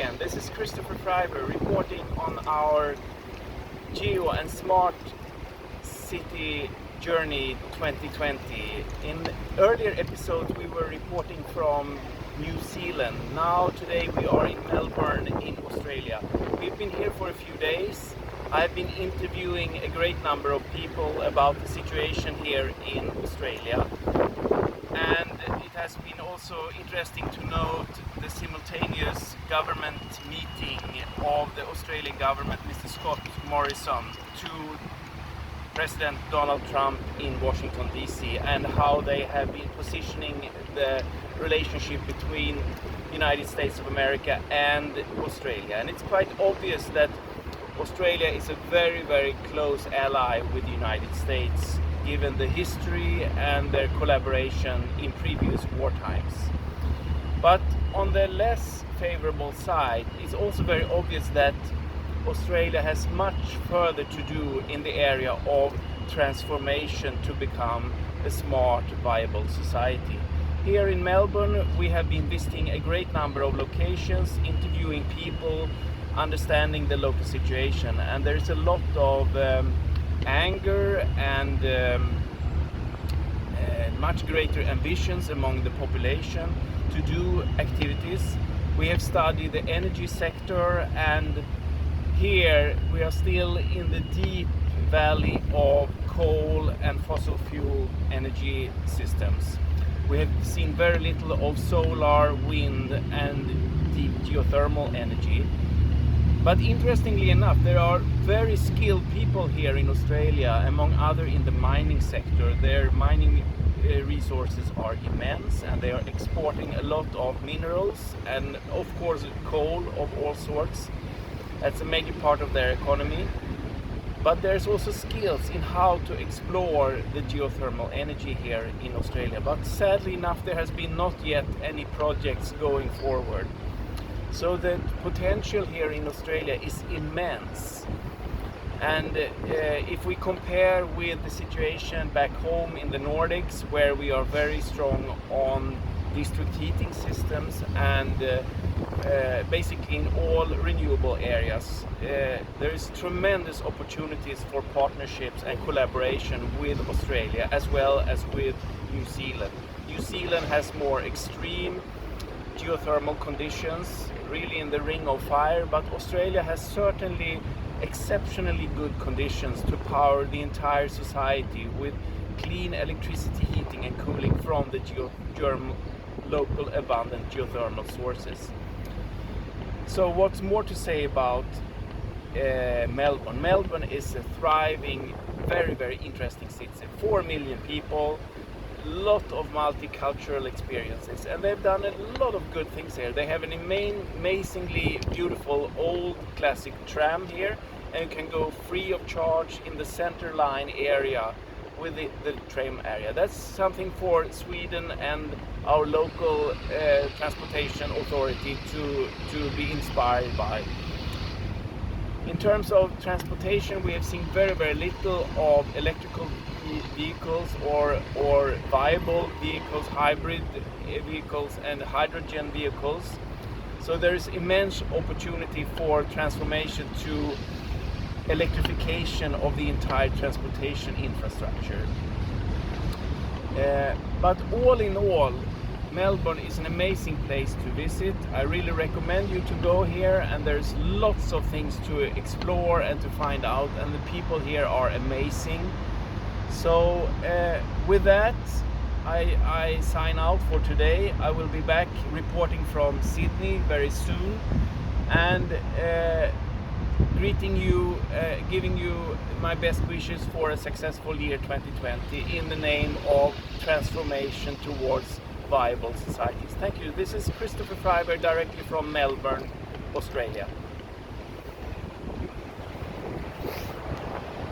again. This is Christofer Friberg reporting on our Geo and Smart City Journey 2020. In earlier episodes we were reporting from New Zealand. Now today we are in Melbourne in Australia. We've been here for a few days. I've been interviewing a great number of people about the situation here in Australia. And it has been also interesting to note the simultaneous government meeting of the Australian government, Mr. Scott Morrison, to President Donald Trump in Washington DC, and how they have been positioning the relationship between United States of America and Australia. And it's quite obvious that Australia is a very, very close ally with the United States, given the history and their collaboration in previous war times. But on the less favorable side, it's also very obvious that Australia has much further to do in the area of transformation to become a smart, viable society. Here in Melbourne, we have been visiting a great number of locations, interviewing people, understanding the local situation, and there's a lot of anger and much greater ambitions among the population to do activities. We have studied the energy sector, and here we are still in the deep valley of coal and fossil fuel energy systems. We have seen very little of solar, wind and deep geothermal energy. But interestingly enough, there are very skilled people here in Australia, among other in the mining sector. Their mining resources are immense, and they are exporting a lot of minerals and of course coal of all sorts. That's a major part of their economy. But there's also skills in how to explore the geothermal energy here in Australia. But sadly enough, there has been not yet any projects going forward. So the potential here in Australia is immense. And if we compare with the situation back home in the Nordics, where we are very strong on district heating systems and basically in all renewable areas, there is tremendous opportunities for partnerships and collaboration with Australia as well as with New Zealand. New Zealand has more extreme geothermal conditions, really in the ring of fire, but Australia has certainly exceptionally good conditions to power the entire society with clean electricity heating and cooling from the local abundant geothermal sources. So what's more to say about Melbourne? Melbourne is a thriving, very, very interesting city. 4 million people, lot of multicultural experiences, and they've done a lot of good things here. They have an amazingly beautiful old classic tram here, and you can go free of charge in the center line area with the tram area. That's something for Sweden and our local transportation authority to be inspired by. In terms of transportation, we have seen very, very little of electrical vehicles or viable vehicles, hybrid vehicles and hydrogen vehicles. So there is immense opportunity for transformation to electrification of the entire transportation infrastructure. But all in all, Melbourne is an amazing place to visit. I really recommend you to go here, and there's lots of things to explore and to find out, and the people here are amazing. So with that, I sign out for today. I will be back reporting from Sydney very soon, and greeting you, giving you my best wishes for a successful year 2020 in the name of transformation towards viable societies. Thank you. This is Christofer Friberg directly from Melbourne, Australia.